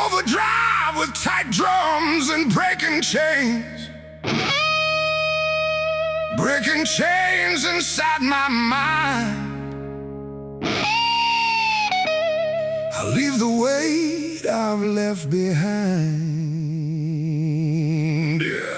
overdrive with tight drums and breaking chains. Breaking chains inside my mind. I leave the weight I've left behind. Yeah.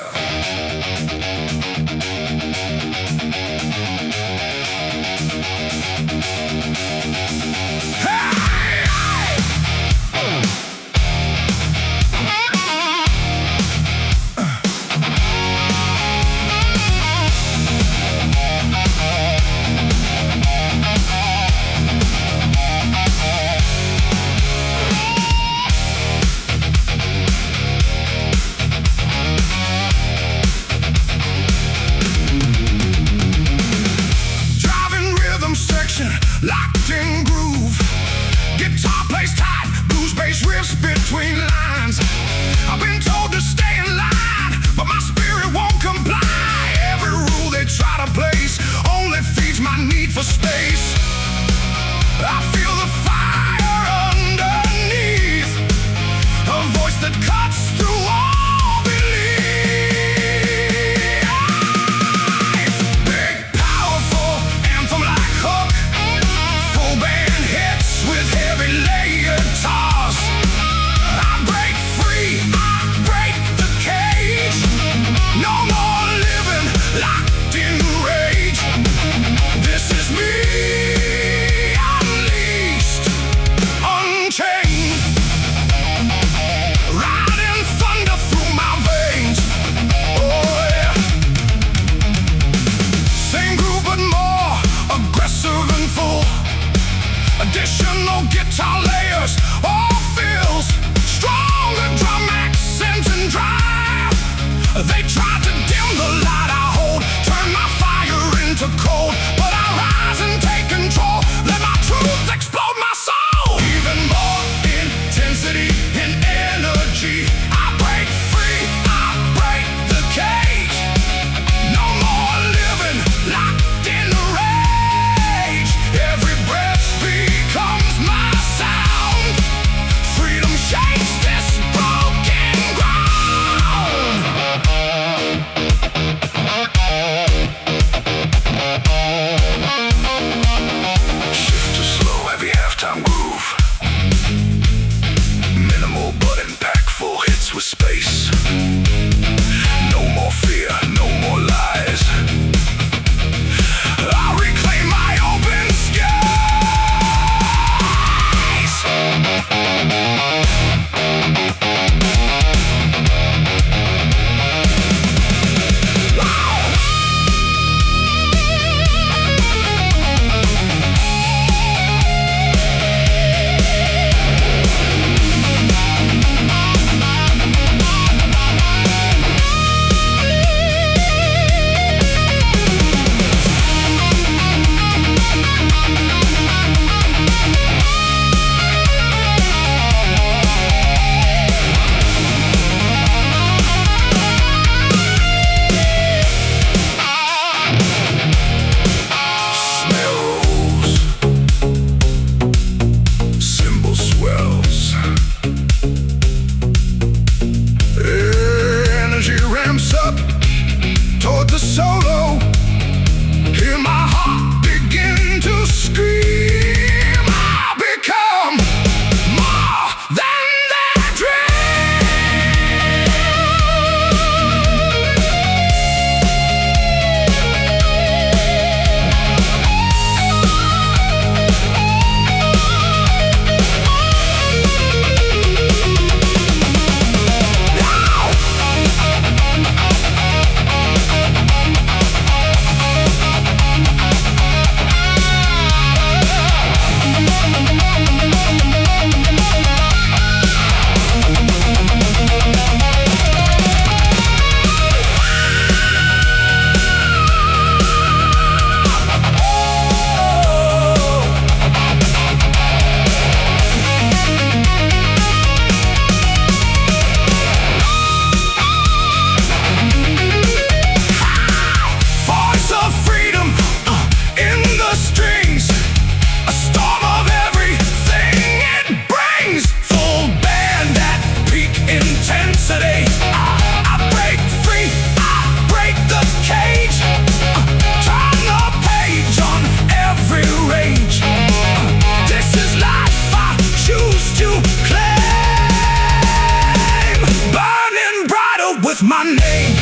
with my name.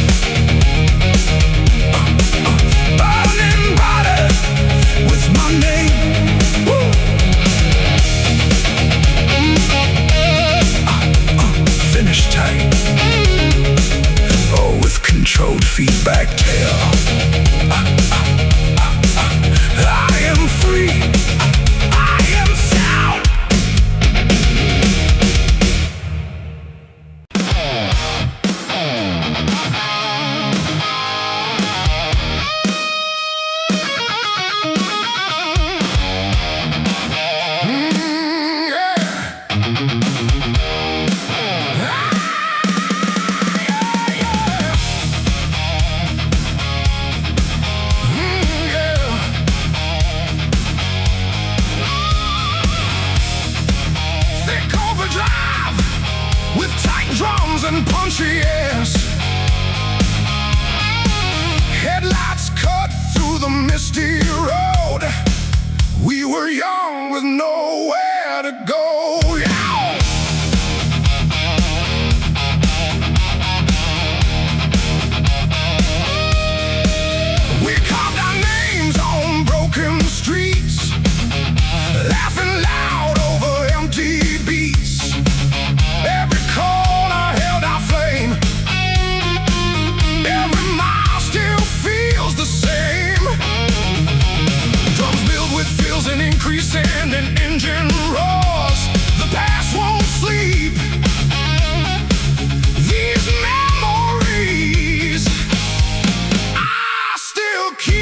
Burning brighter with my name. Woo. Finish tight. Oh, with controlled feedback tail. I am free. I am sound. Drums and punchy airs. Headlights cut through the misty road. We were young with nowhere to go. Yeah. We carved our names on broken streets, laughing loud over empty beats. Every corner held our flame. Every mile still feels the same. Drums build with fills and increase and an engine roars. The past won't sleep. These memories I still keep.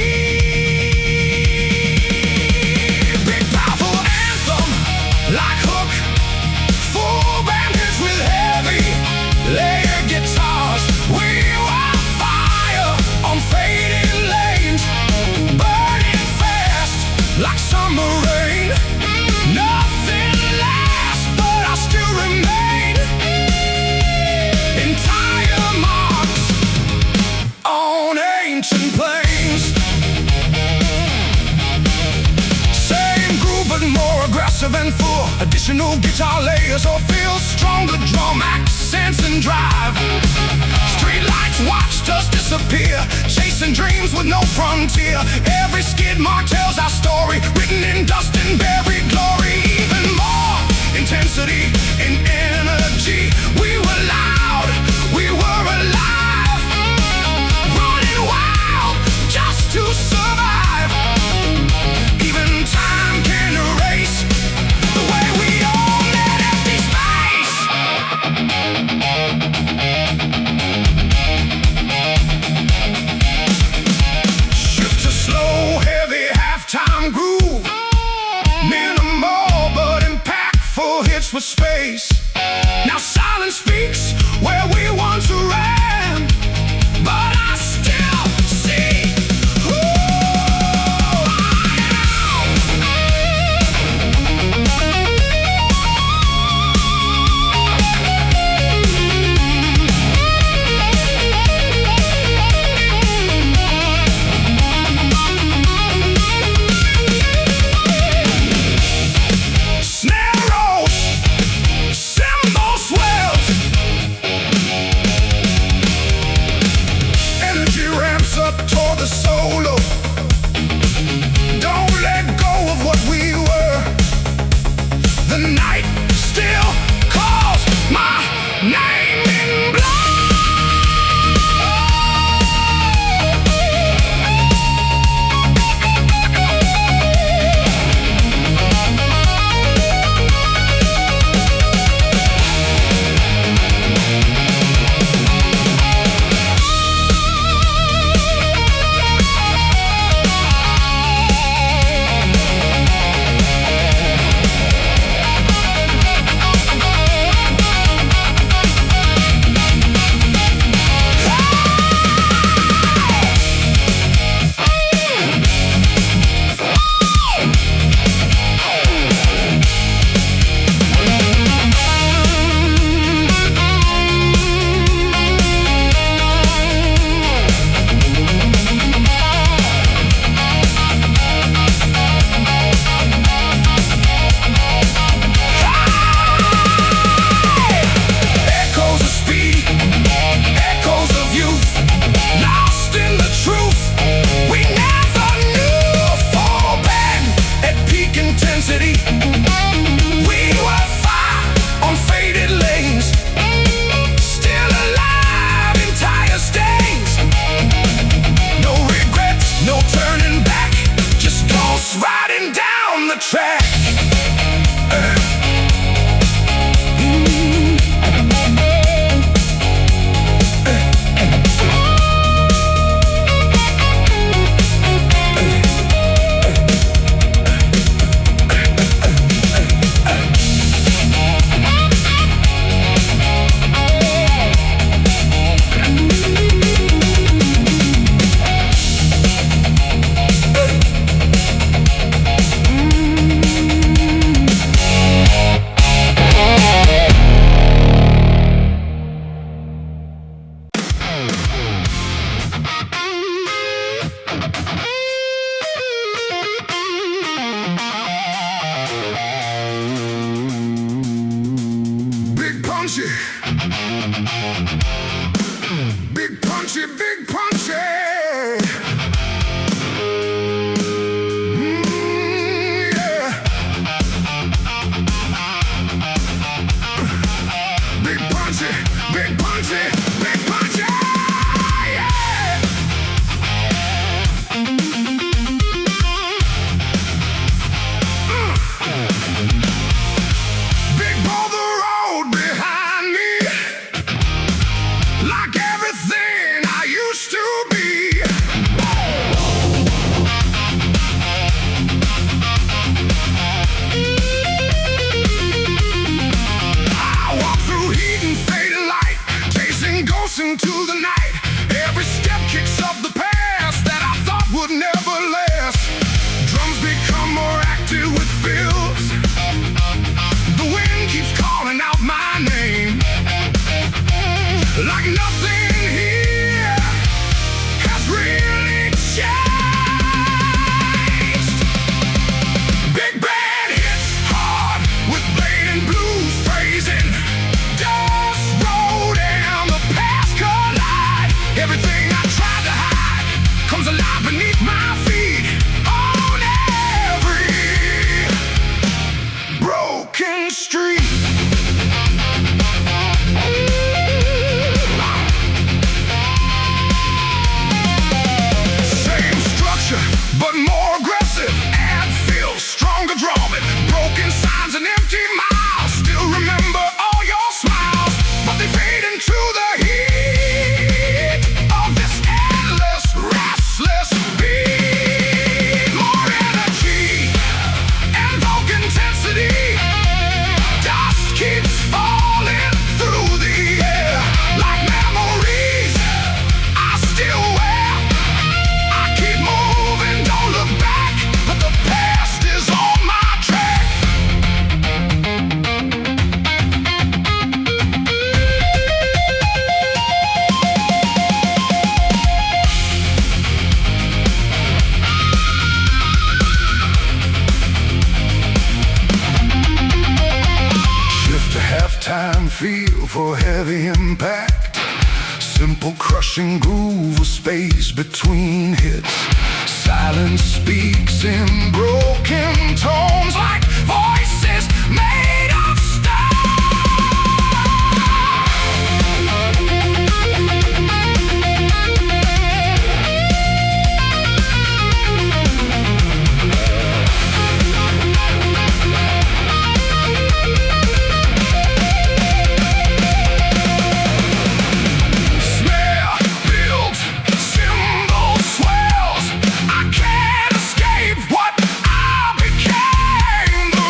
Big powerful anthem like hook. Full band hits with heavy layered guitars. We were fire on fading lanes, burning fast like summer rain. Nothing lasts, but I still remain. Entire marks on ancient plains. Same groove but more aggressive and full. Additional guitar layers or feels stronger drum accents and drive. Streetlights watched us disappear, chasing dreams with no frontier. Every skid mark tells our story, written in dust and buried glory. Even more intensity and energy. We were loud, we were alive, running wild just to survive. Even time can erase the way we own that empty space. Shift to slow, heavy halftime groove. Minimal but impactful hits with space. Big punchy, big punchy. Yeah. Big punchy, big punchy, big punchy. Yeah. Big brother road behind me, like everything I used to be. I walk through heat and faded light, chasing ghosts into the night. Every step kicks up the past that I thought would never last. Drums become more active with fills. The wind keeps calling out my name, like nothing here has really changed. Big band hits hard with blade and blues phrasing. Dust roll down, the past collide. Everything I tried to hide comes alive beneath my feet. On every broken street. Same structure, but more aggressive. Add feels stronger drumming. Broken signs and empty miles. Still remember all your smiles, but they fade into the heat of this endless, restless beat. More energy and vogue intensity. Dust keeps falling through the air like memories I still wear. I keep moving, don't look back, but the past is on my track. Shift to halftime feel for heavy impact. Simple crushing groove with space between hits. Silence speaks in broken tones like voices made of snare builds, cymbal swells. I can't escape what I became. The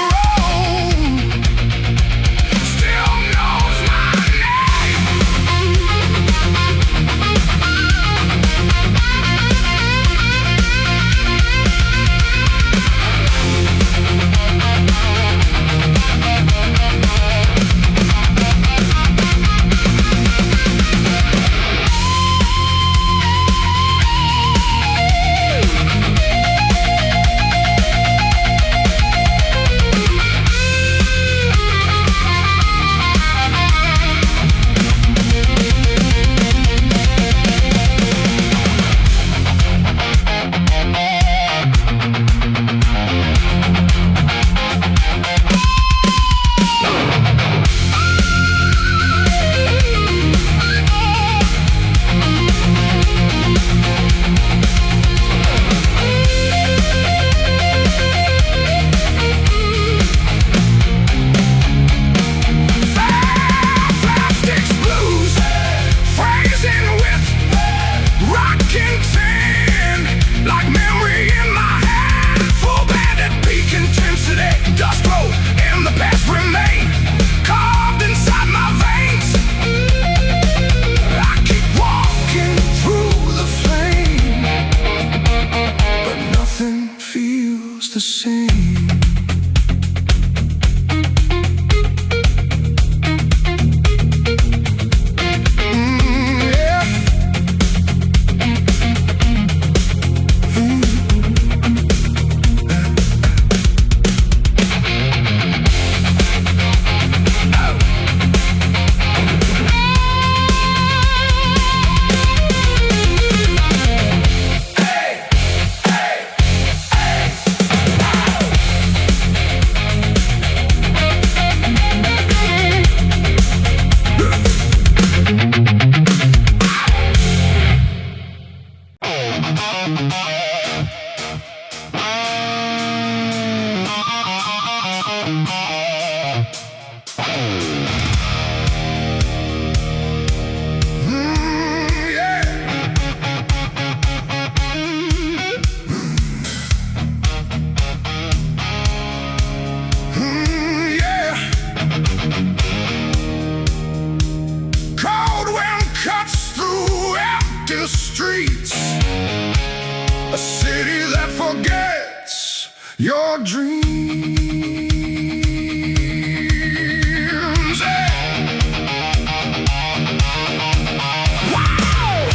your dreams. Wow!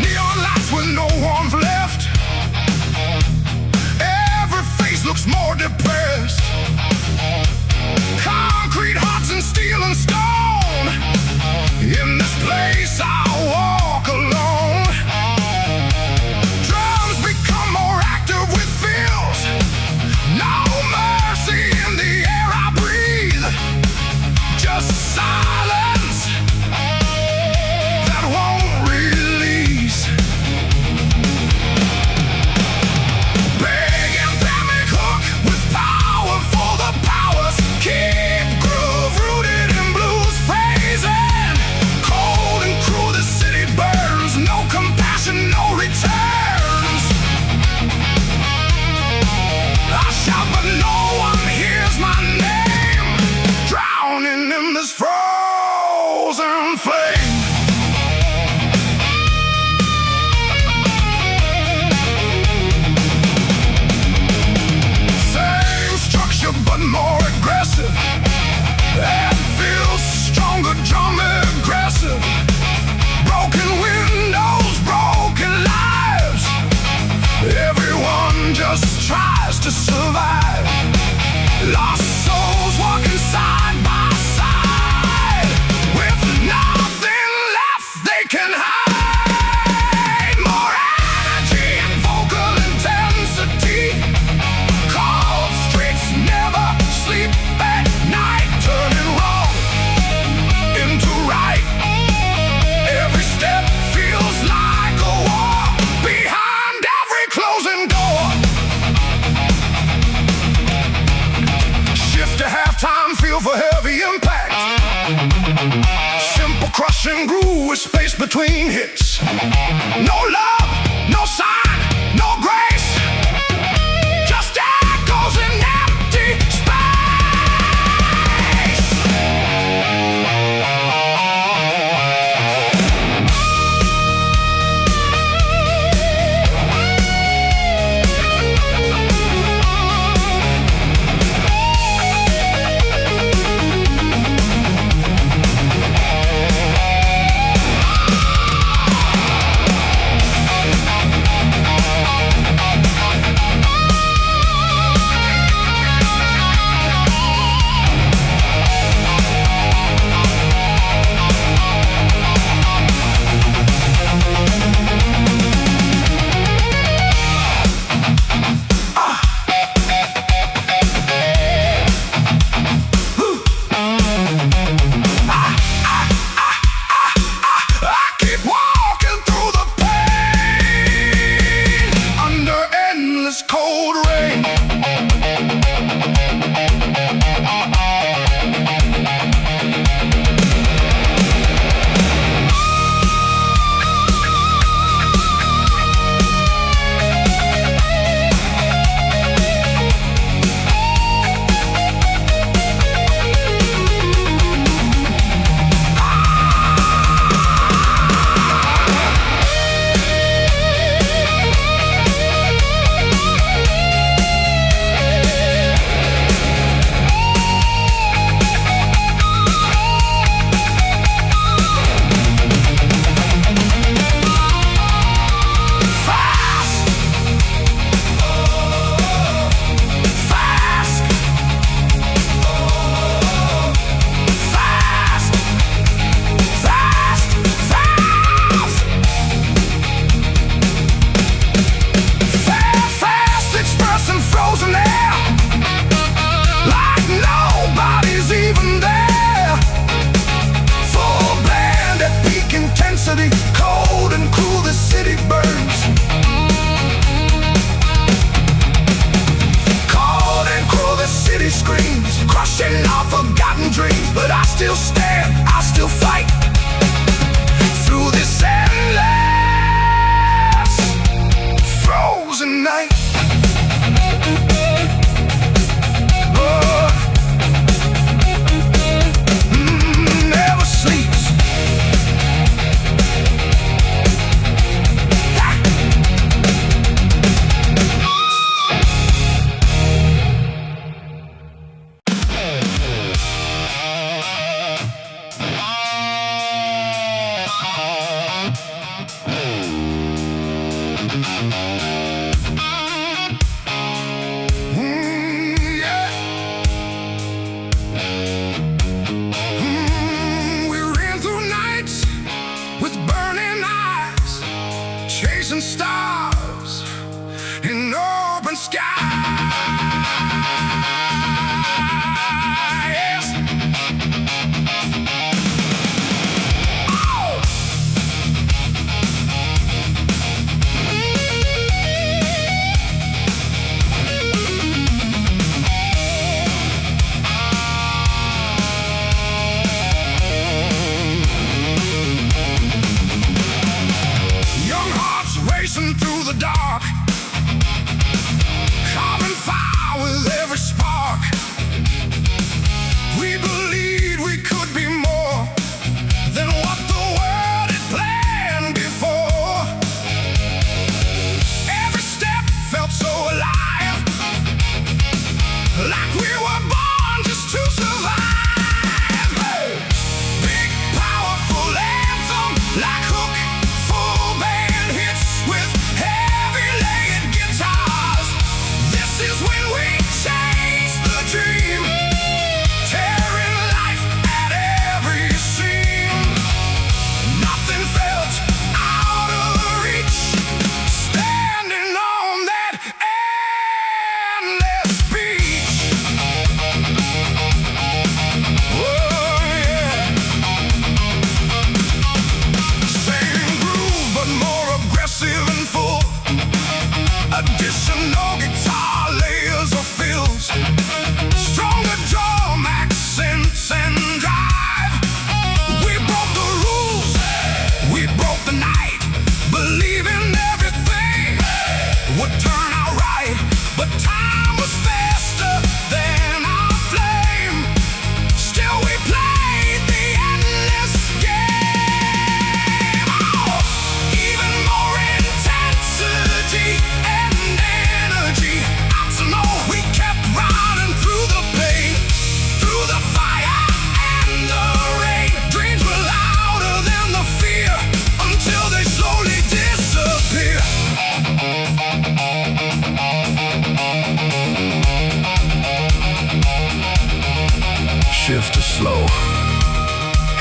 Neon lights with no warmth left. Every face looks more depressed. Concrete hearts and steel and stone. In this place I walk alone. Drums become more active with feels. No mercy in the air I breathe. Just silence that won't release. Big anthemic hook with power for the powers. Keep groove rooted in blues phrasing. Cold and cruel the city burns. No compassion, no returns. I shout but no one hears my name. Drowning in this frozen flame. Same structure but more aggressive. And feels stronger, drum aggressive. Broken windows, broken lives. Everyone just tries to survive. Lost souls walking side by side. With nothing left they can hide. More energy and vocal intensity. Cold streets never sleep at night. Turning wrong into right. Every step feels like a war. Behind every closing door. Shift to halftime, feel for heavy impact. Simple crushing groove with space between hits. No love, no sign, no grace. Just echoes in empty space.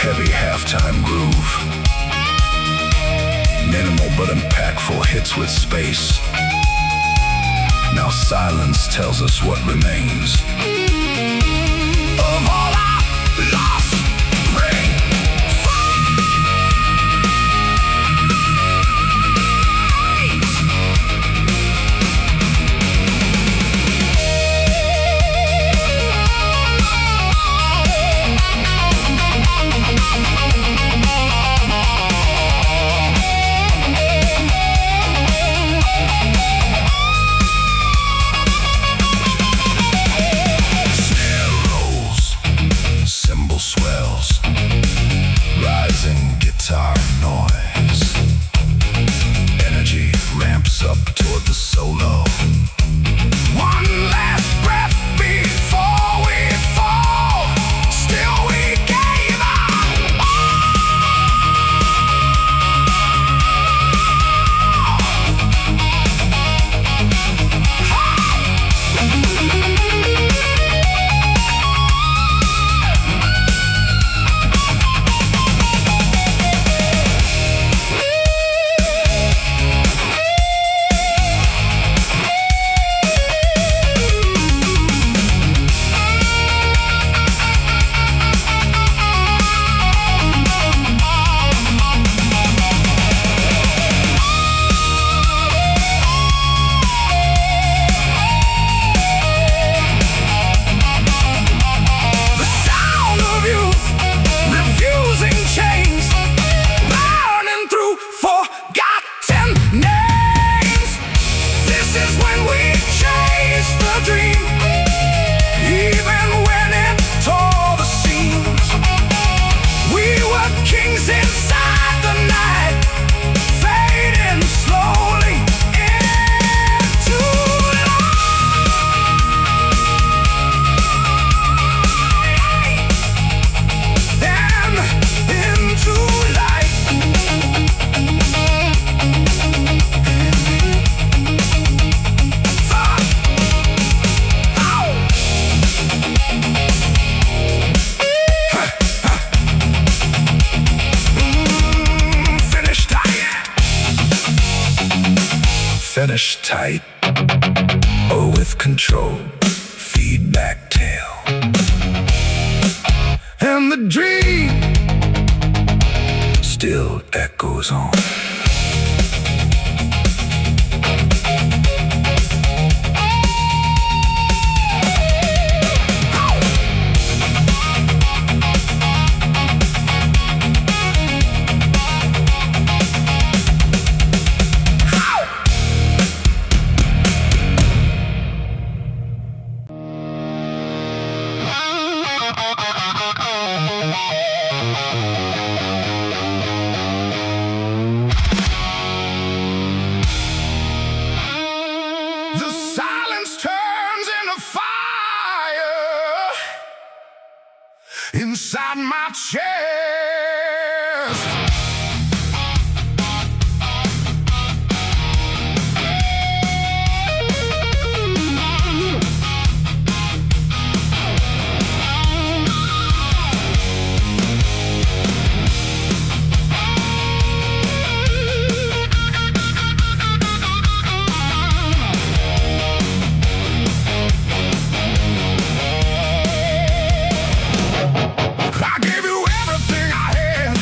heavy halftime groove. Minimal but impactful hits with space. Now silence tells us what remains. Of all our lost bring swells, rising guitar noise. Energy ramps up toward the solo. One last breath before we fall. Still we gave up. Inside the night, fading slowly into light and into light. Finish tight, or with control, feedback tail. And the dream still echoes on. The silence turns into fire inside my chest. I gave you everything I had.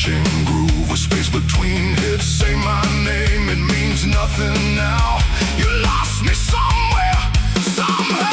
refreshing groove with space between hits. Say my name, it means nothing now. You lost me somewhere, somehow.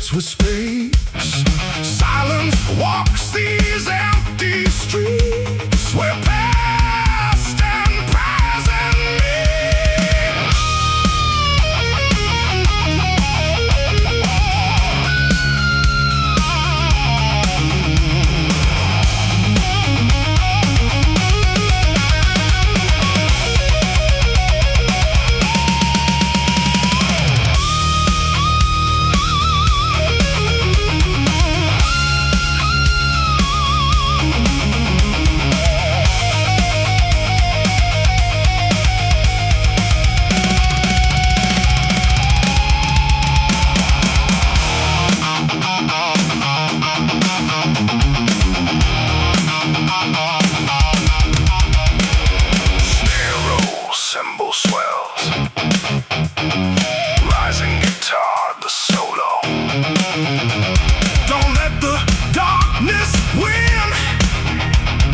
resonates with space. Silence walks these empty streets where past and present meet. Cymbal swells, rising guitar, the solo. Don't let the darkness win.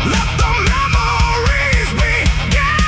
Let the memories begin.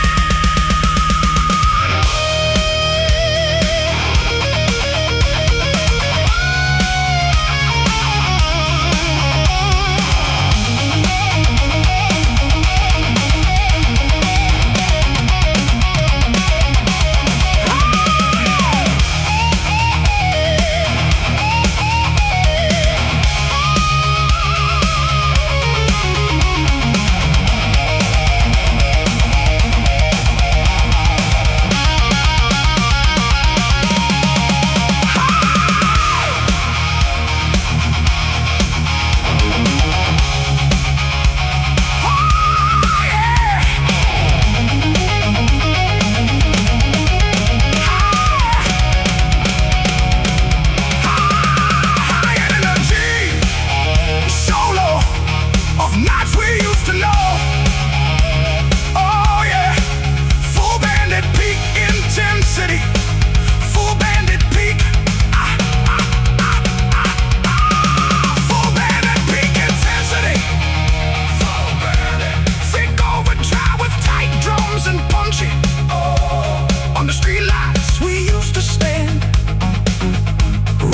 Nights we used to know. Oh yeah, full band at peak intensity. Full band at peak. Full band at peak intensity. Full band at thick overdrive with tight drums and punchy. Oh, on the street lights we used to stand,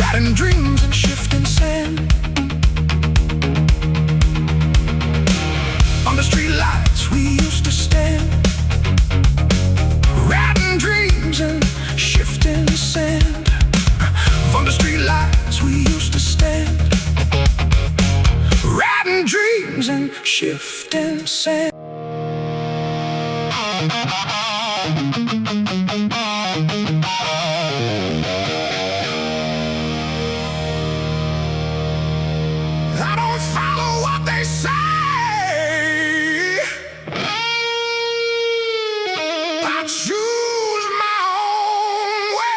riding dreams and shifting sand. On the street lights we used to stand, riding dreams and shifting sand. On the street lights we used to stand, riding dreams and shifting sand. I don't follow what they say. I choose my own way.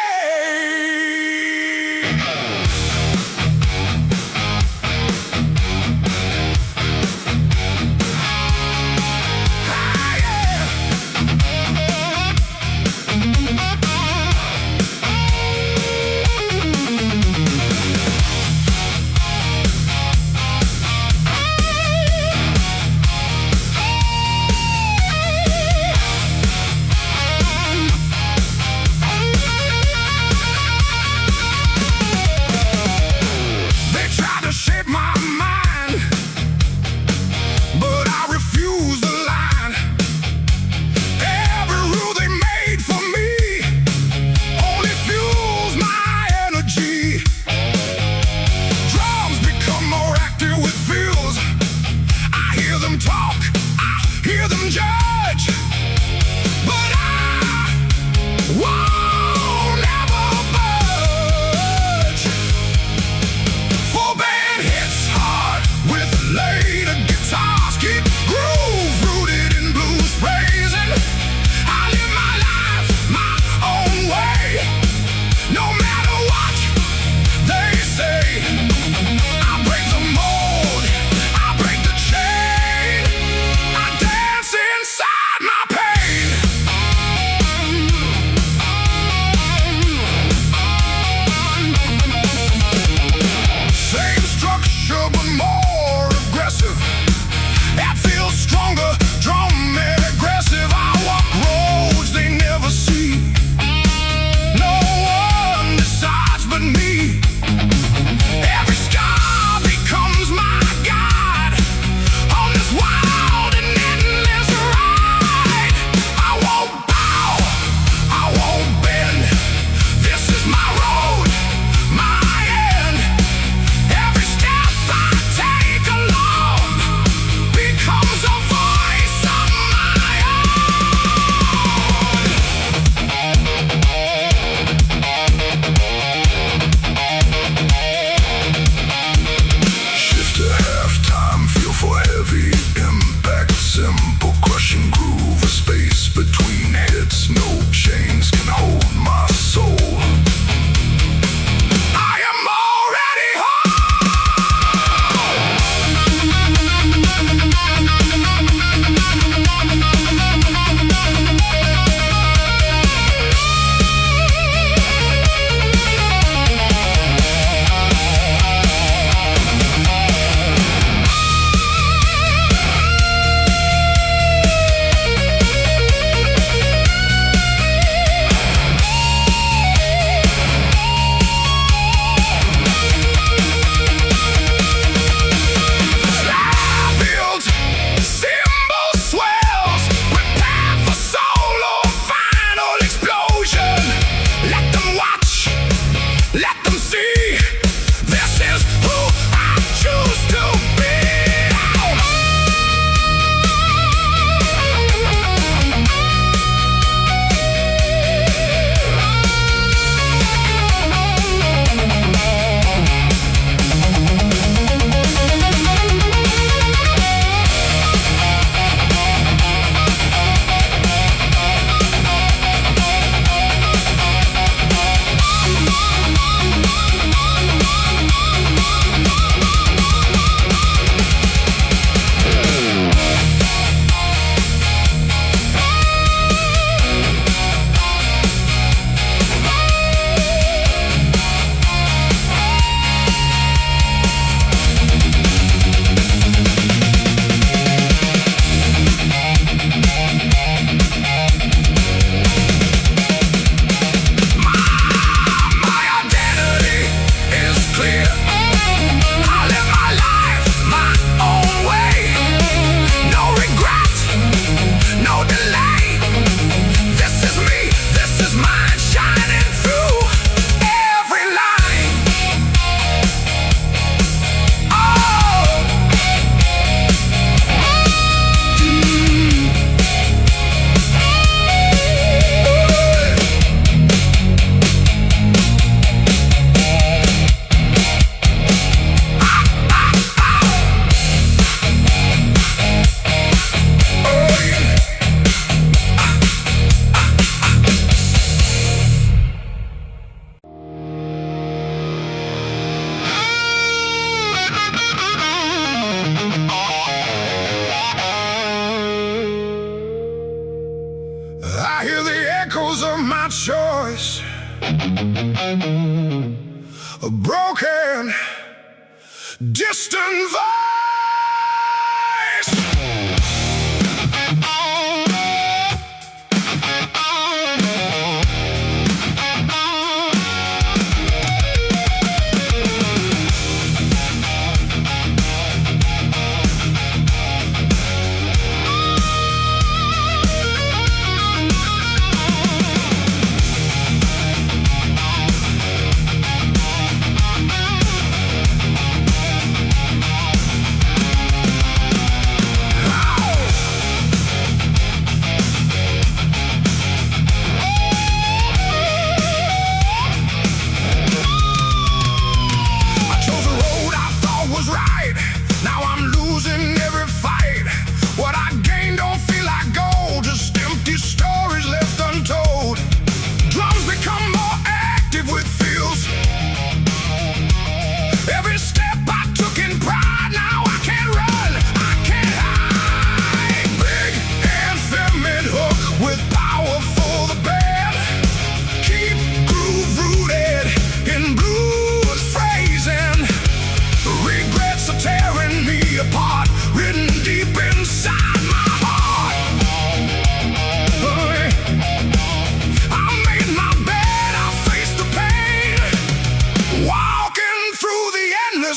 a broken, distant voice.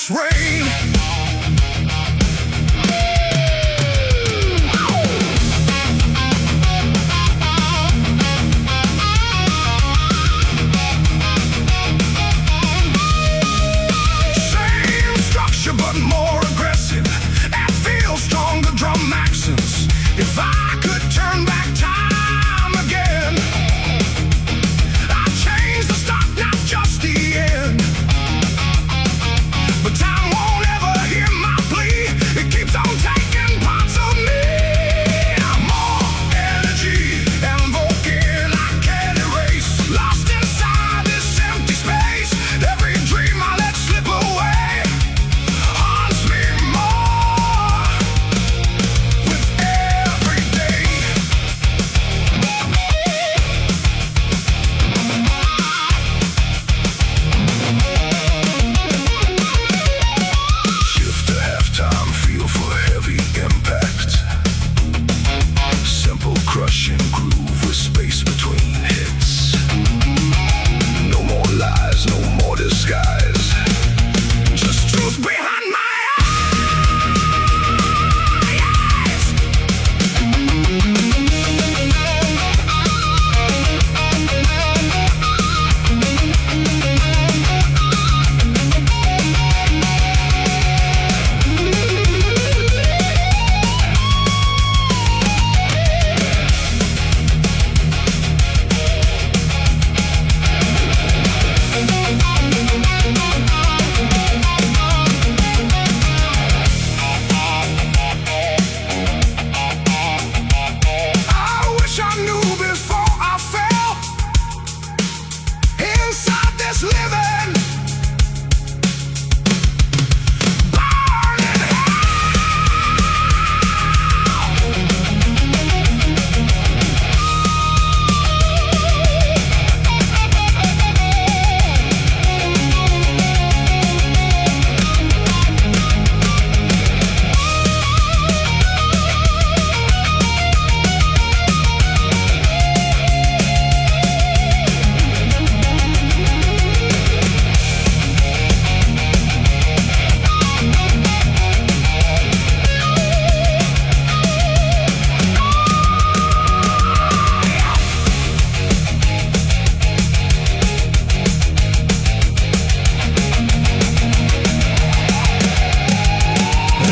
Rain. Same structure but more aggressive, and feels stronger drum accents. If I could turn back time again, I'd change the start, not just the end. But time won't ever hear my plea. It keeps on taking parts of me. More energy and vocal I can't erase. Lost inside this empty space. Every dream I let slip away haunts me more with every day. Shift to halftime, feel for heavy impact. Simple crushing groove with space between hits. No more lies, no more disguise. Just truth behind my eyes. I wish I knew before I fell inside this living, burning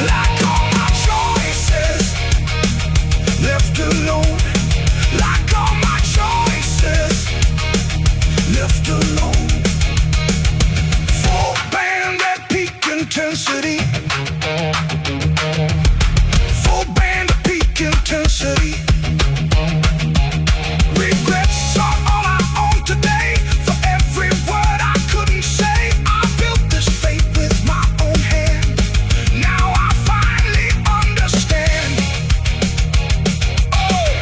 like all my choices left alone. Like all my choices left alone. Full band at peak intensity. Full band at peak intensity. Regrets are all I own today. For every word I couldn't say, I built this fate with my own hand. Now I finally understand. Oh.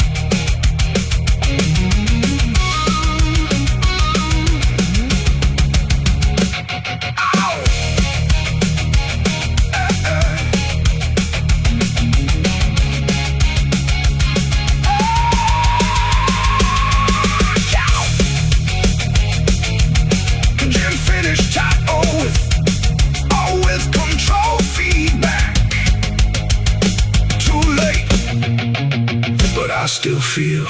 fish tight, with control feedback. Too late, but I still feel.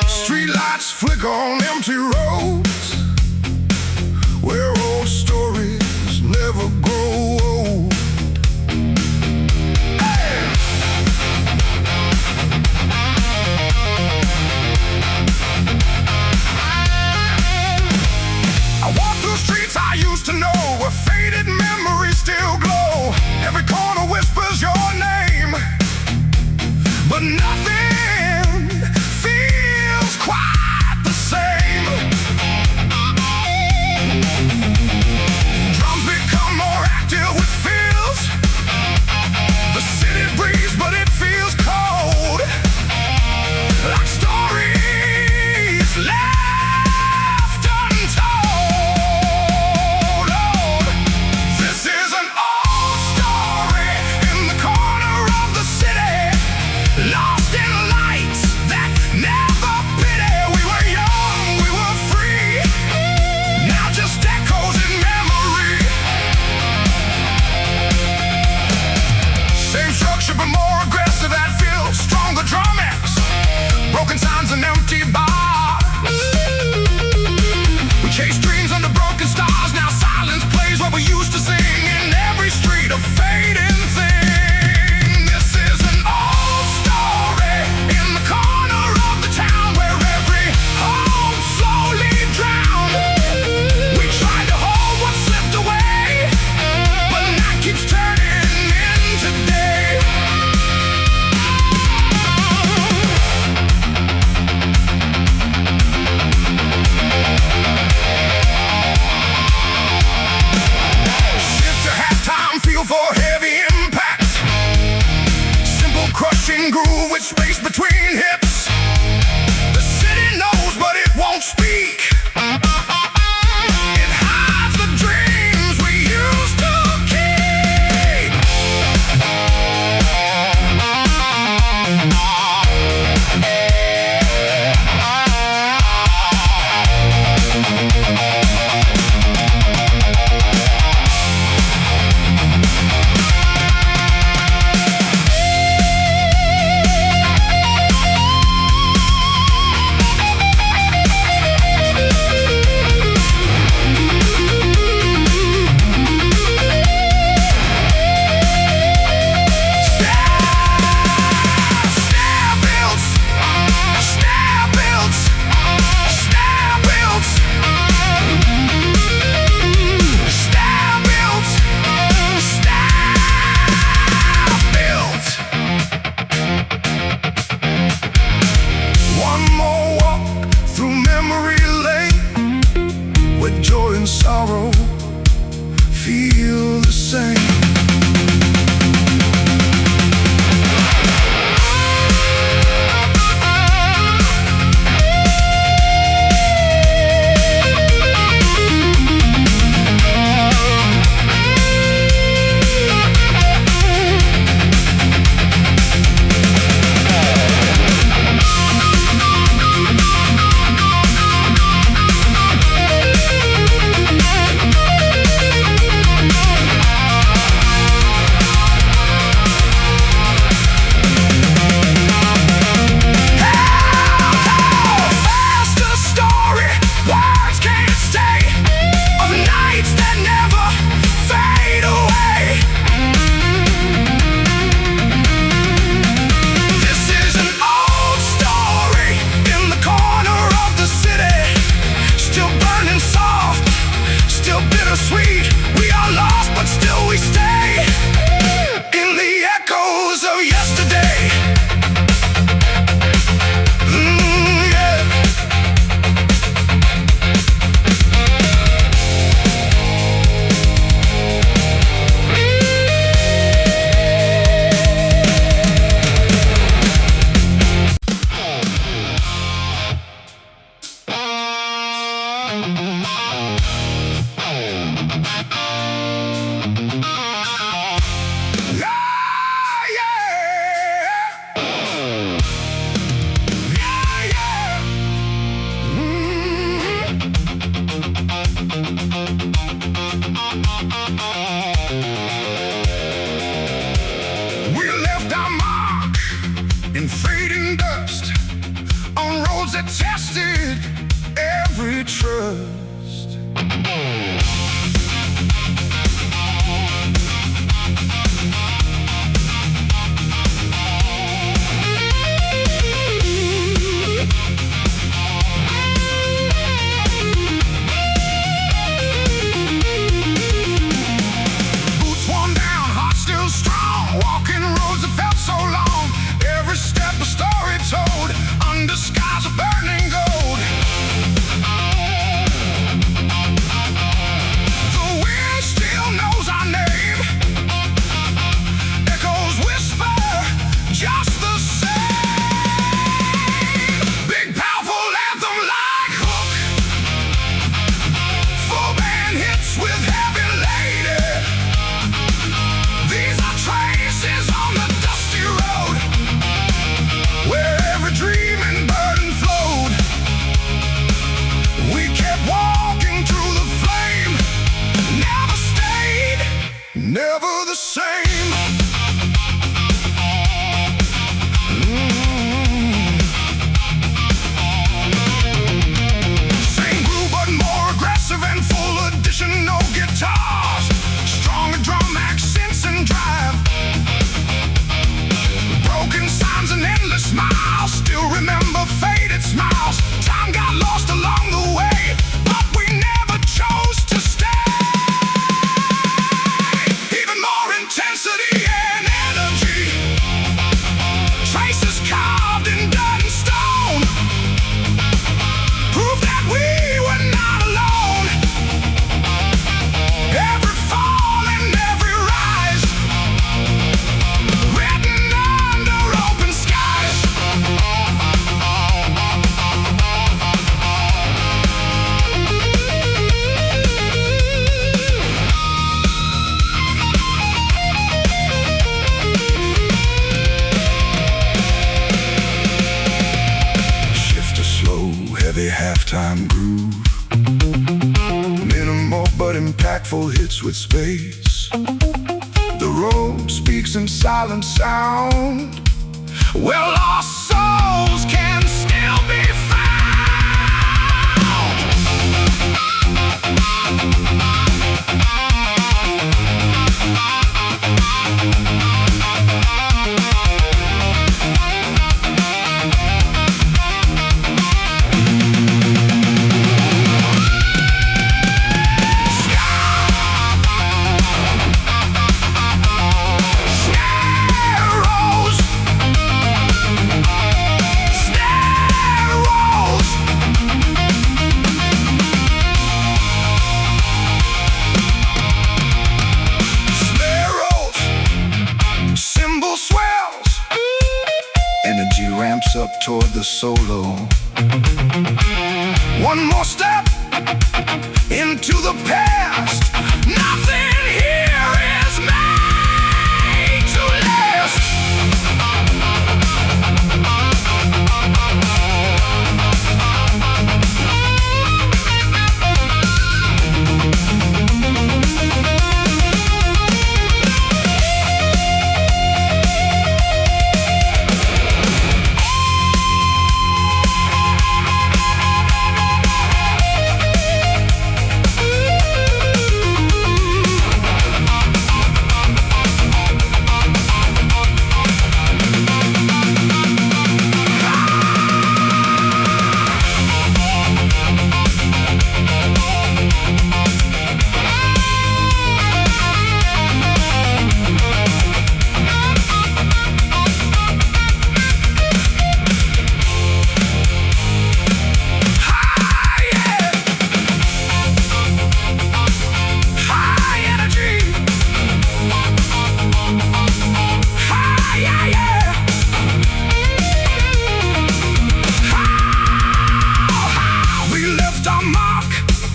Streetlights flicker on empty roads where old stories never grow old. Hey! I walk through streets I used to know where faded memories still glow. Every corner whispers your name, but nothing quite the same. bittersweet. We are lost, but still we stay in the echoes of yesterday. Yeah. We left our mark in fading dust on roads that tested every trust. Boots worn down, heart still strong, walking roads that felt so long. Every step a story told, under skies of burning gold. The wind still knows our name, echoes whisper just the same. Big powerful anthem like hook, full band hits with heavy lady. These are traces on the dusty road, where every dream and burden flowed. We kept walking through the flame, never stayed, never the same. Same groove but more aggressive and full additional guitars, stronger drum accents and drive, broken signs and endless smiles. Still remember faded smiles. Time got lost along the way, but we never chose to stay. Even more intensity and energy, traces carved in dirt and stone, proof that we were not alone. Every fall and every rise, written under open skies. Shift a slow, heavy halftime groove, minimal but impactful hits with space. The road speaks in silent sound, where lost souls can still be found. Energy ramps up toward the solo. One more step into the past. Nothing here is made to last.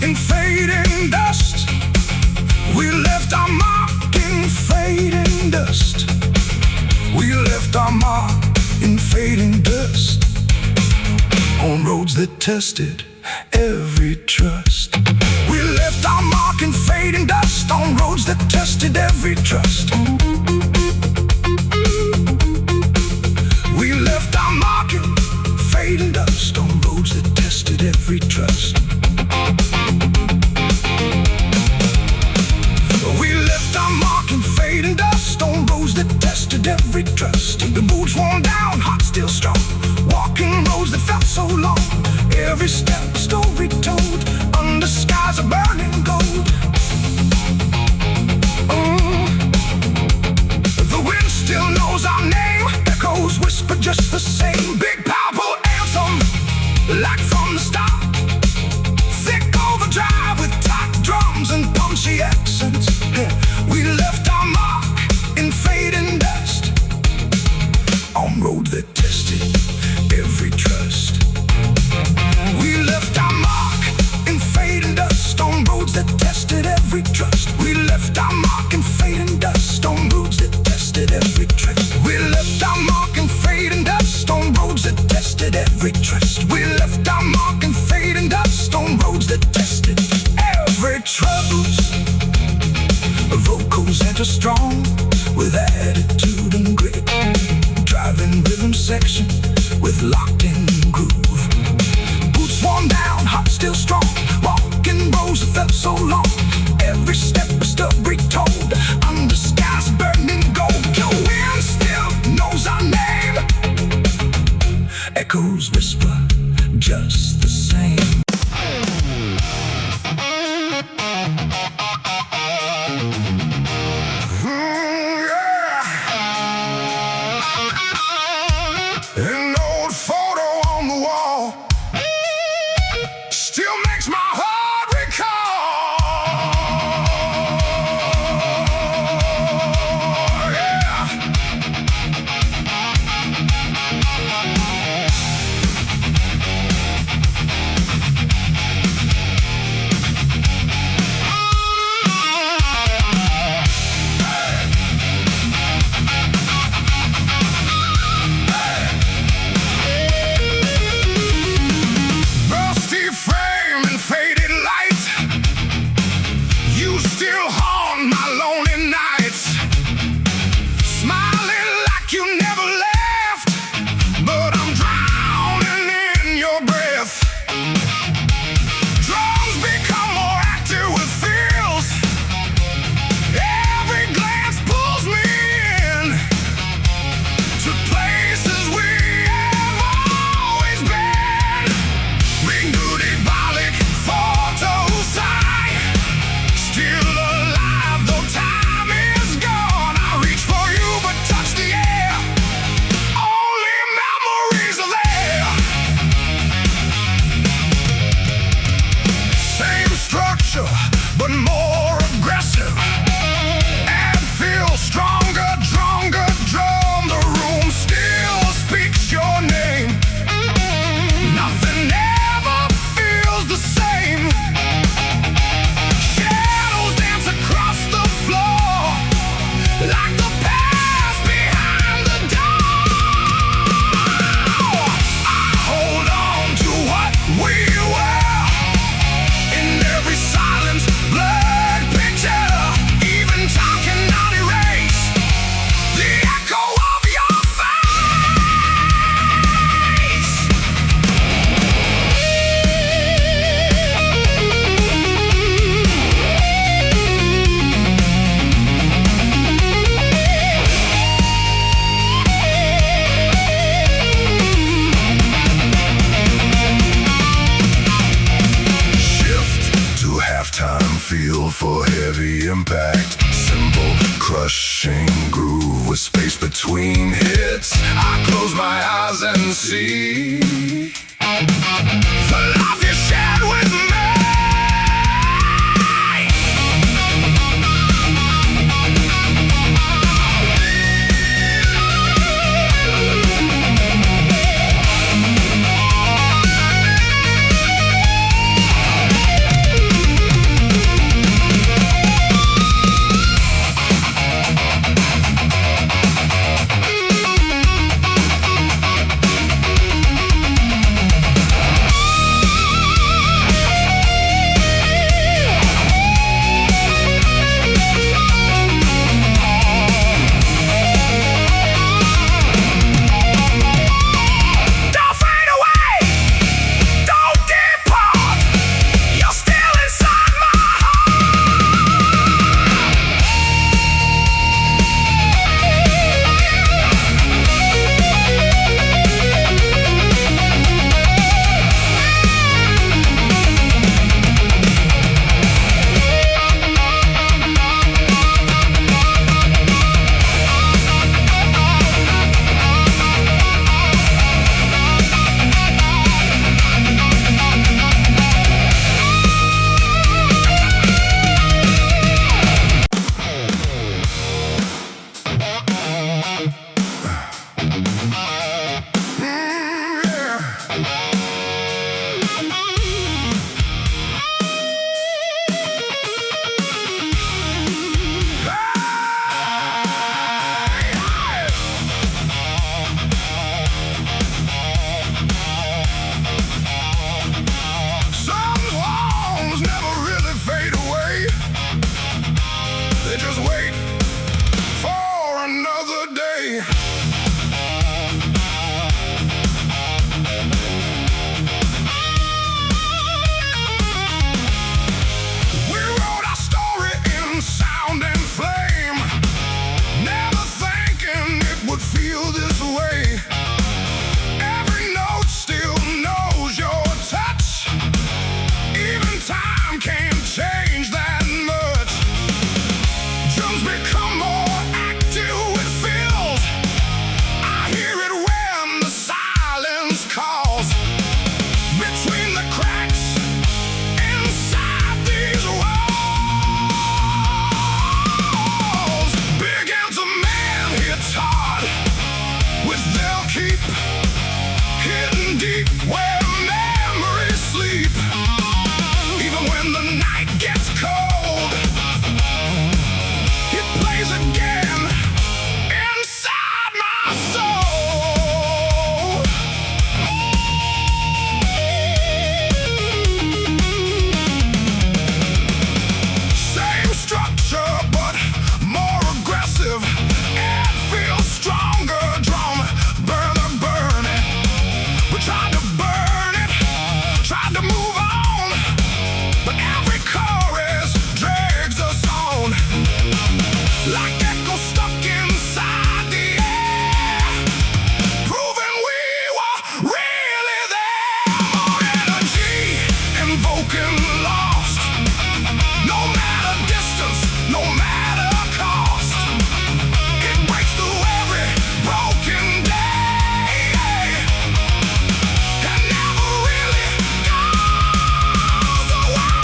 in fading dust. We left our mark in fading dust. We left our mark in fading dust. On roads that tested every trust. We left our mark in fading dust. On roads that tested every trust. We left our mark in fading dust. On roads that tested every trust. We left our mark in fading dust. On roads that tested every trust. The boots worn down, heart still strong. Walking roads that felt so long. Every step a story told. Under skies of burning gold. The wind still knows our name. Echoes whisper just the same. Big powerful anthem, like from the start. Thick overdrive with tight drums and punchy accents. We left our mark in fading dust. On road that tested every trust. We left our mark in fading dust. On roads that tested every trust. We left our mark in fading dust. On roads that tested every trust. We left our mark in fading dust. On roads that tested every trust. We left our mark in fading dust. On roads that tested every trust. Vocals enter strong with attitude and grit. Driving rhythm section with locked-in groove. Boots worn down, heart still strong. Walking roads that felt so long. Every step a story told. Under skies burning gold. The wind still knows our name. Echoes whisper just the same. An old photo on the wall still makes my heart recall. Rusty frame and faded light, you still haunt my lonely nights. Smiling like you never left, but I'm drowning in your breath. Drums become more active with feels. Every glance pulls me in to places we have always been. Ring duty, Balik, photos high. Still alive, though time is gone. I reach for you, but touch the air. Only memories are there. Same structure, but more aggressive. And feel stronger, stronger drum. The room still speaks your name. Nothing ever feels the same. Shadows dance across the floor, like the past behind the door. I hold on to what we were. In every silence, blurred picture. Even time cannot erase the echo of your face. Shift to halftime, feel for heavy impact. Simple, crushing groove with space between hits. I close my eyes and see the life you shared with me. time can't change that much. Drums become more active with fills. I hear it when the silence calls. Between the cracks inside these walls, begins a man hits hard with they'll keep hidden deep where memories sleep. Even when the night gets cold, it plays again inside my soul. Same structure but more aggressive. It feels stronger. Drum burn it. We tried to burn it, tried to move on, but every chorus drags us on. Like echoes stuck inside the air, proving we were really there. More energy invoking lost. No matter distance, no matter cost. It breaks through every broken day and never really goes away.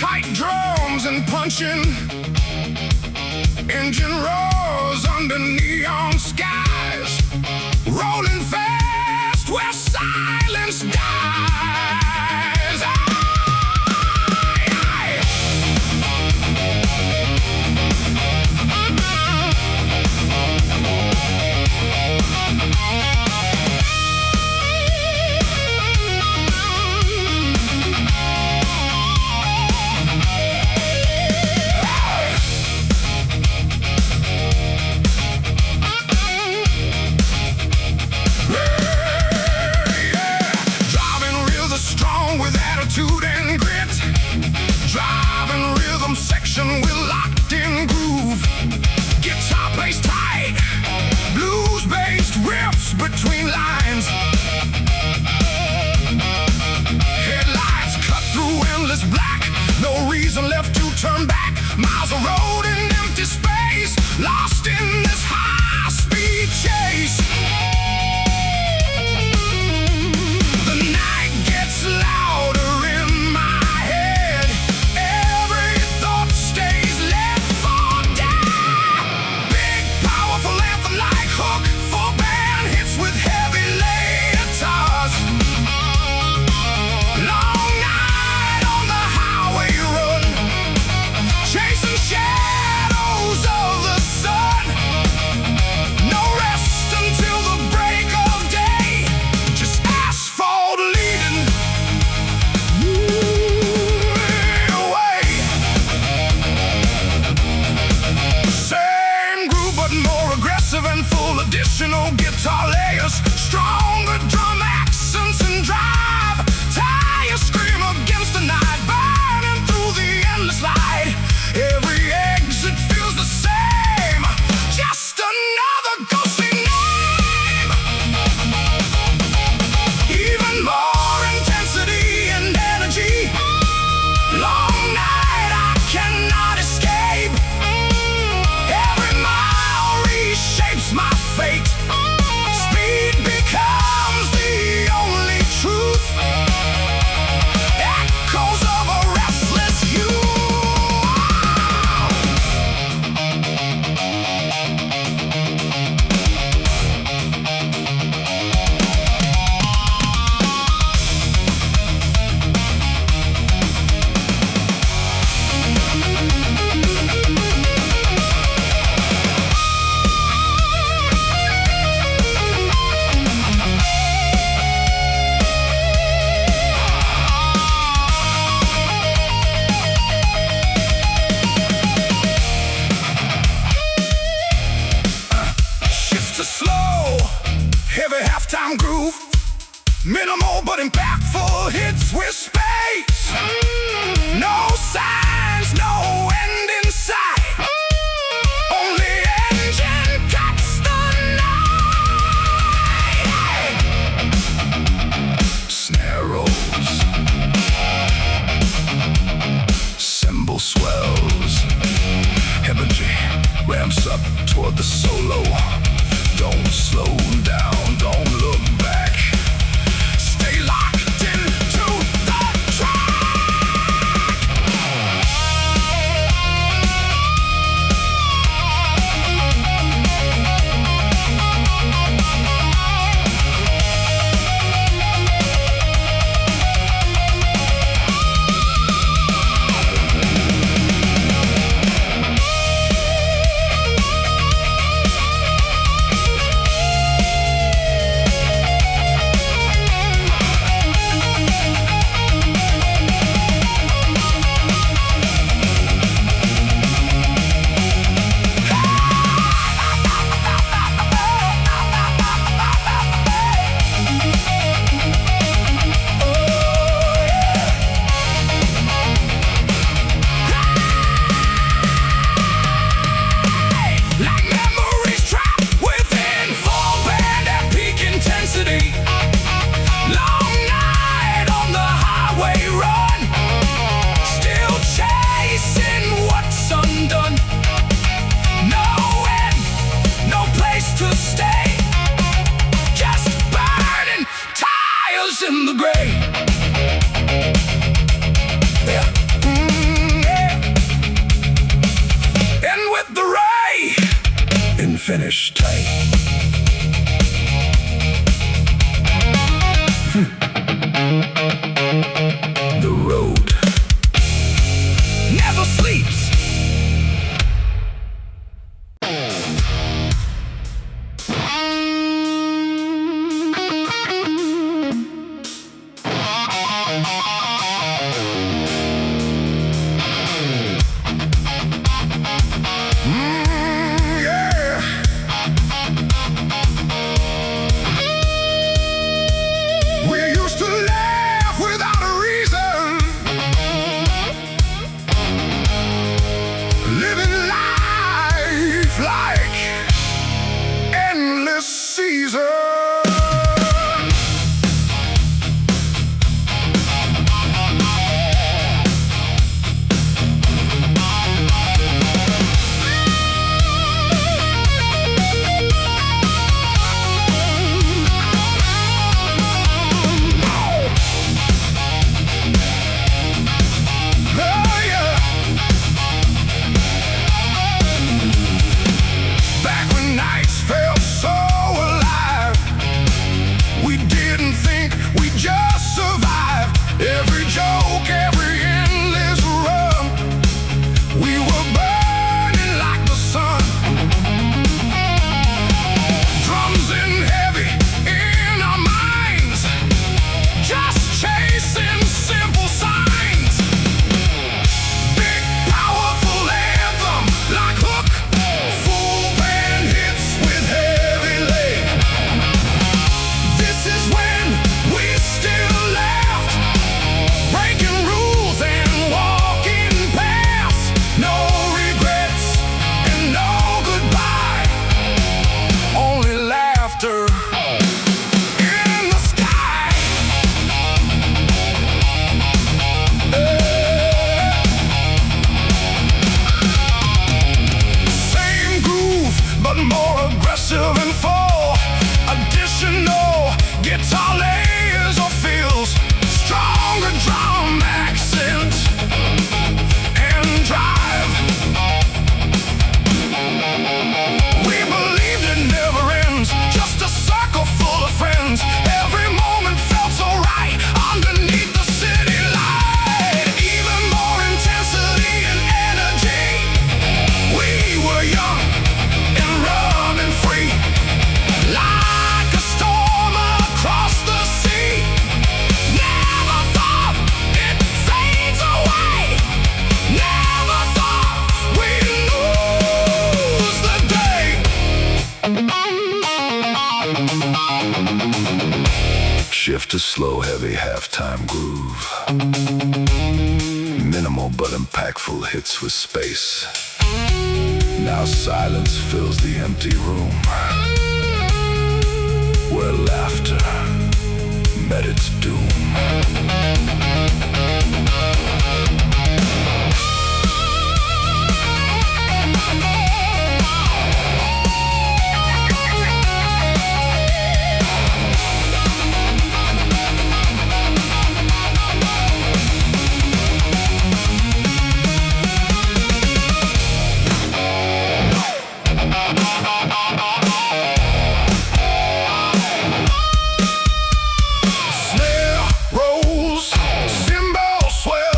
tight drums and punching. Engine roars under neon skies, rolling fast where silence dies. With locked-in groove, guitar plays tight, blues-based riffs between lines. Headlights cut through endless black, no reason left to turn back. Miles of road in empty space, lost in this high-speed chase. The night gets louder. And full additional guitar layers, stronger drum accents and drive. Tires scream against the night, burning through the endless light. Every exit feels the same, just another ghostly name. Even more intensity and energy. Long night I cannot escape. Every mile reshapes my fate. Speed becomes the only truth. Echoes of a restless youth. A slow, heavy halftime groove, minimal but impactful hits with space. No signs, no end in sight. Only engine cuts the night. Snare rolls, cymbal swells, energy ramps up toward the solo. Don't slow down, don't look back. Stay locked into the track. finish tight. The road never sleeps. Yeah. We used to laugh without a reason, living life like endless seasons. Every joke, every endless run, we were burning like the sun. Drums in heavy in our minds, just chasing simple signs. Big powerful anthem like hook, full band hits with heavy leg. This is when we still laughed, breaking rules and walking past. No regrets and no goodbye, only laughter in the sky. Same groove, but more aggressive and full. Additional guitar layers or fills, stronger drum accent and drive. We believed it never ends, just a circle full of friends. Every moment felt so right underneath the city light. Even more intensity and energy. We were young and running free, like a storm across the sea. Never thought it fades away. Never thought we'd lose the day. Shift to slow, heavy halftime groove. Minimal but impactful hits with space. Now silence fills the empty room, where laughter met its doom. Snare rolls, cymbal swell.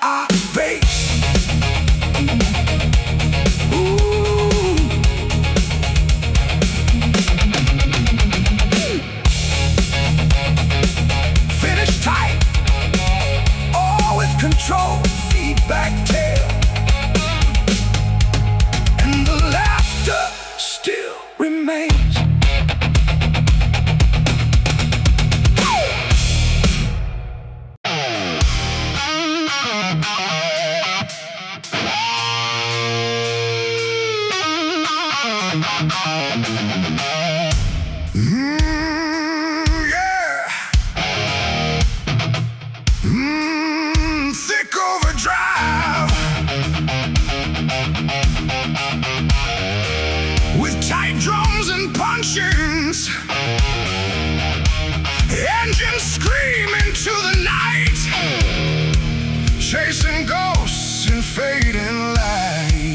our bass. Ooh. Finish tight, all with control, feedback tail, and the laughter still remains. Yeah. Thick overdrive with tight drums and punchings, engines screaming to the night, chasing ghosts in fading light.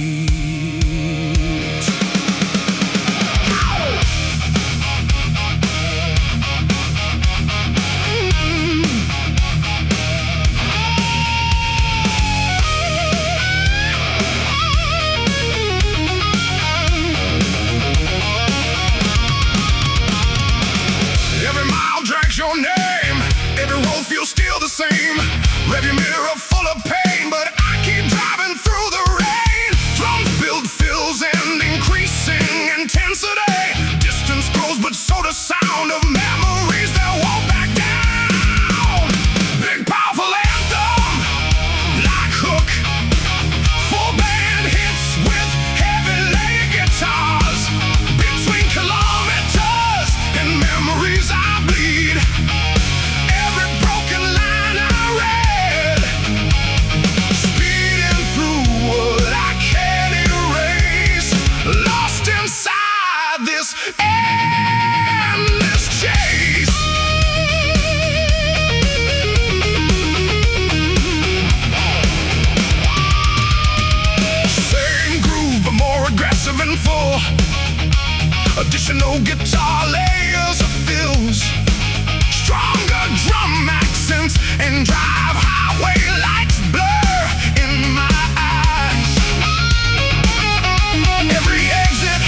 Your name, every road feels still the same. Rearview mirror full of pain, but I keep driving through the rain. Drums build fills and increasing intensity. Distance grows, but so does sound of memories that won't back down. Big powerful anthem, like hook, full band hits with heavy layer guitars. Between kilometers and memories I bleed. Every broken line I read, speeding through what I can't erase, lost inside this endless chase. Same groove, but more aggressive and full. Additional guitar layers of fills, stronger drum accents, and drive highway lights blur in my eyes. Every exit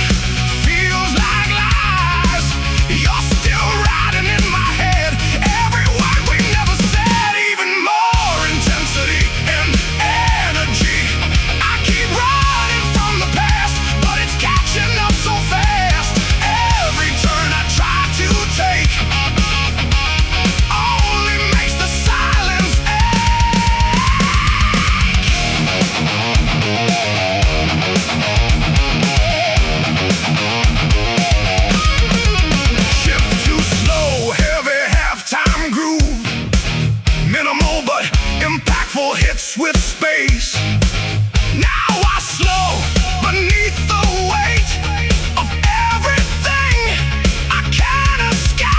feels like lies. You're still riding in my head. Every word we never said, even more intensity and energy. I keep running from the past, but it's catching up so fast. Every turn I try to take only makes the silence shift too slow, heavy halftime groove, minimal but impactful hits with space. Now I slow beneath the weight of everything I can't escape.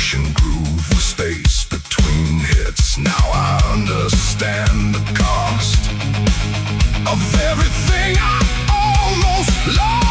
Russian groove with space between hits. Now I understand the cost of everything I almost lost.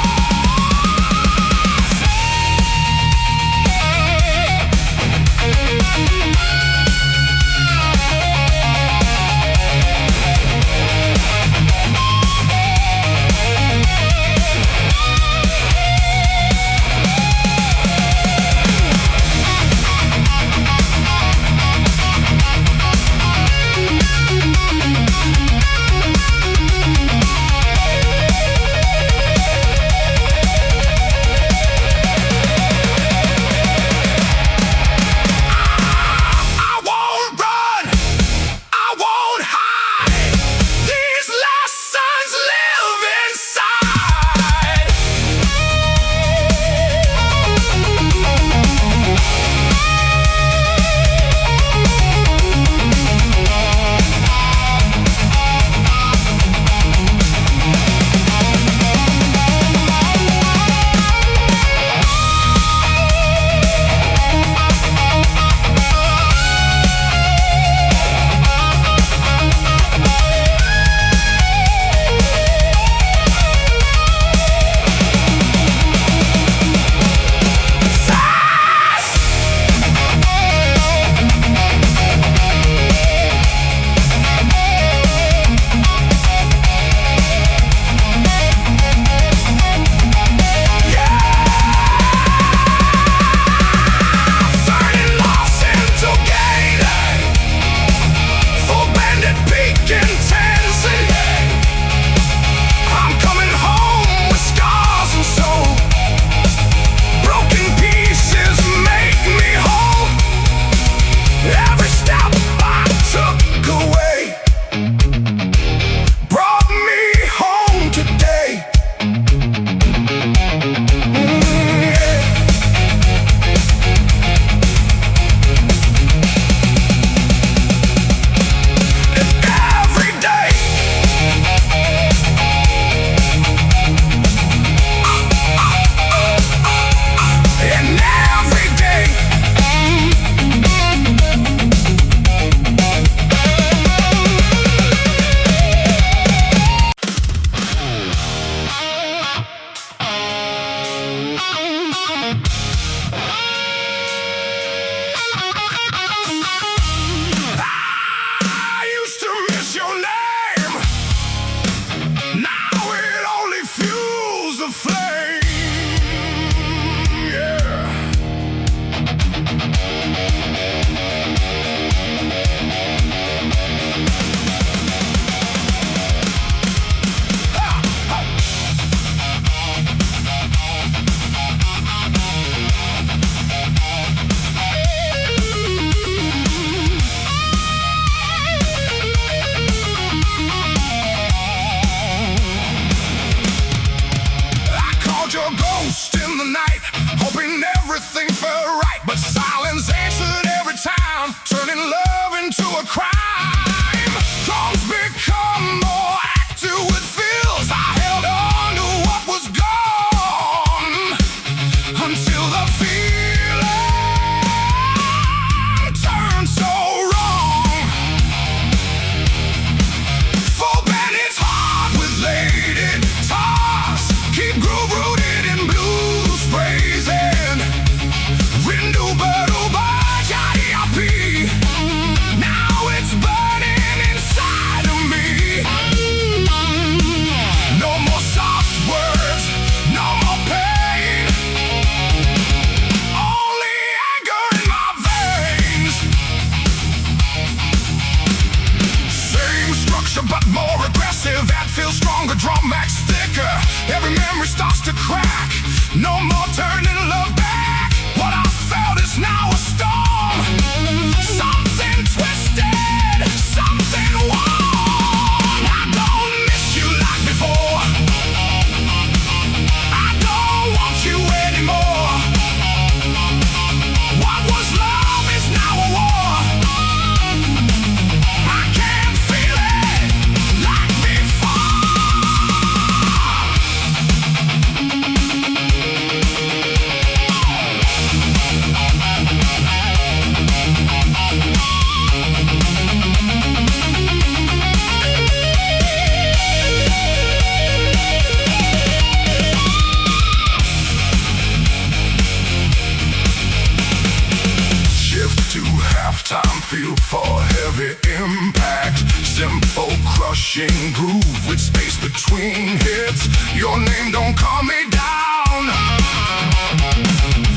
Time feel for heavy impact. Simple crushing groove with space between hits. Your name don't calm me down.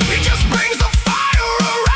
It just brings the fire around.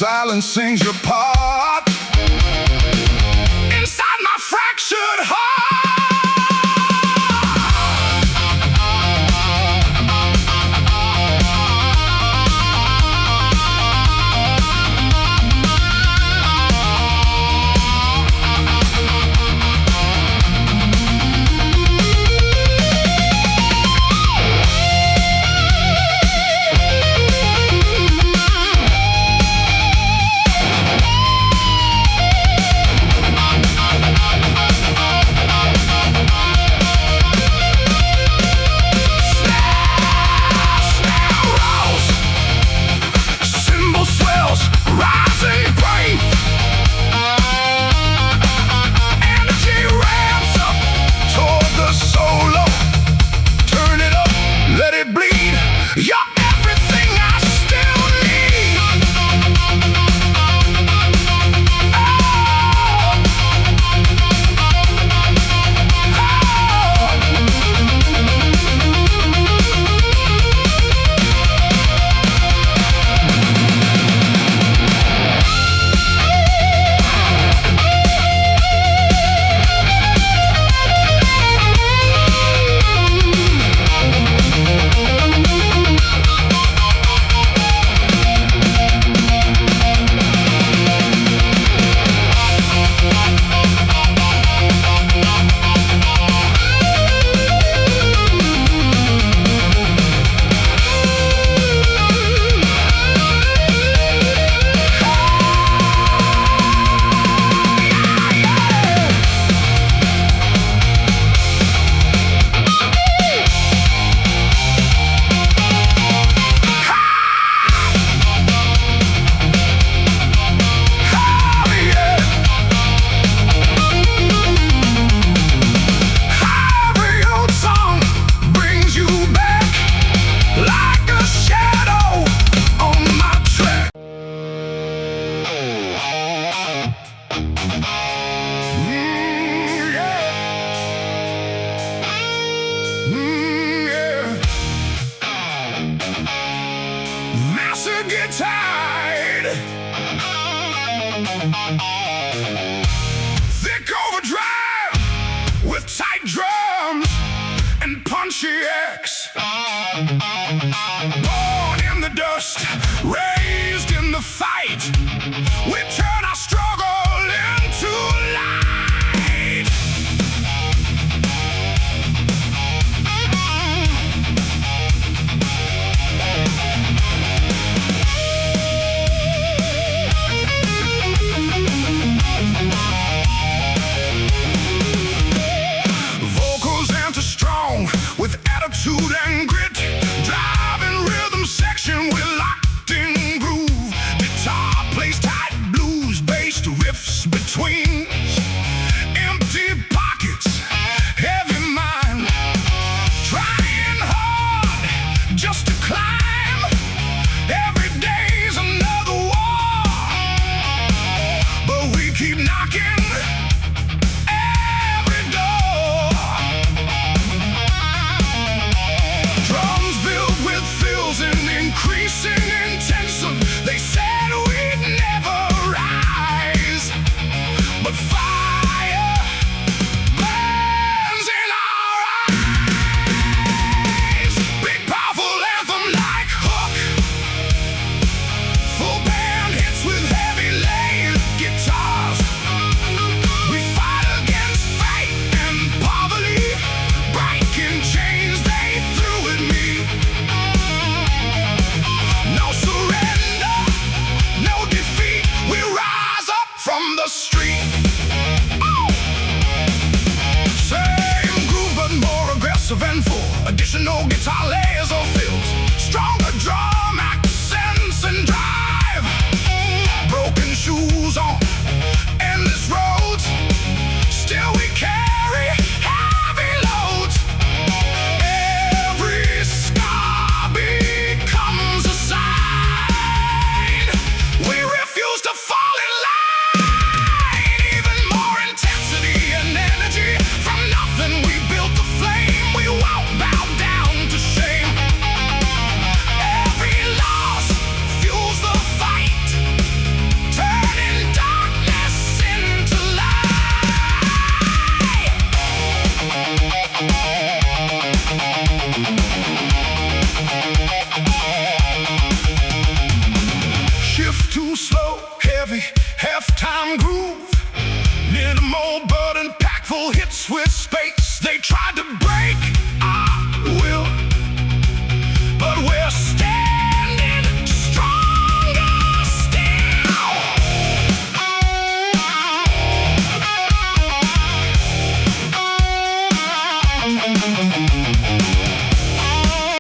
silence sings your part inside my fractured heart. Get tired. Thick overdrive with tight drums and punchy X. Born in the dust, raised in the fight. We turn our struggle into light. Attitude and grit, driving rhythm section, we're locked in groove. Guitar plays tight blues, based riffs between empty pockets, heavy mind, trying hard just to climb. Every day's another war, but we keep knocking. Increasing intention, they said we'd never rise, but fire burns in our eyes. Big powerful anthem like hook, full band hits with heavy laid guitars. We fight against fate and poverty, breaking chains they threw at me. No impactful hits with